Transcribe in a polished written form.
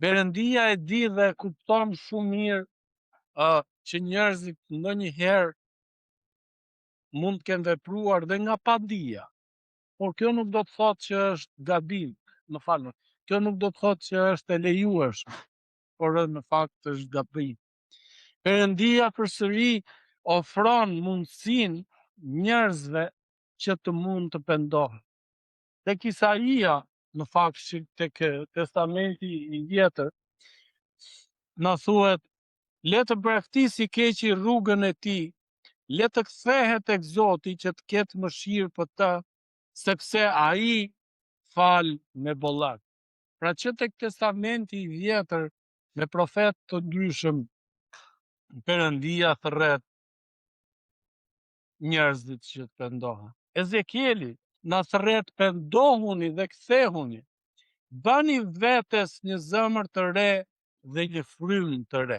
Perëndia e di dhe kupton shumë mirë që njerëzit ndonjëherë mund të kenë vepruar dhe nga padija. Por kjo nuk do të thotë që është gabim, më falni. Kjo nuk do të thotë që është e lejueshme, por në fakt është gabim. Perëndia përsëri ofron mundësinë njerëzve që të mund të pendohen. Tek Isaia, në fakt, tek Testamenti i Vjetër, na thuhet, le të bregtisë i keqi rrugën e tij, le të kthehet tek Zoti që të ketë mëshirë për të, sepse ai fal me bollak. Pra që tek Testamenti i Vjetër me profetë të ndryshëm, Perëndia thret njerëzit që të pendohen. Ezekieli na thret pendohuni dhe kthehuni. Bani vetes një zemër të re dhe një frymë të re.